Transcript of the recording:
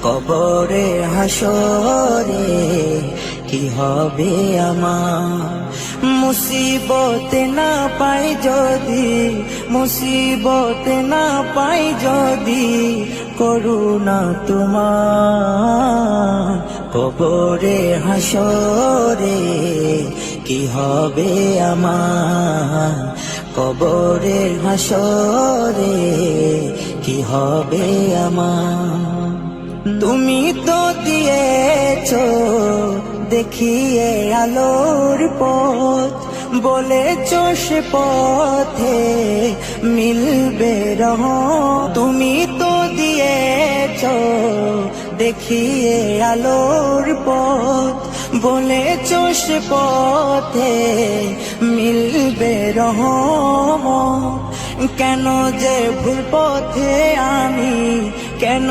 কবরে হাসরে কি হবে আমার। মুসিবতে না পাই যদি, মুসিবতে না পাই যদি করুণা তোমার, কবরে হাসরে কি হবে আমার। কবরে হাসরে কি হবে আমার। তুমি তো দিয়েছো দেখিয়ে আলোর পথ, বলেছো সে পথে মিলবে রহমত। তুমি তো দিয়েছো দেখিয়ে আলোর পথ, বলেছো সে পথে মিলবে রহমত। কেন যে ভুল পথে আমি, কেন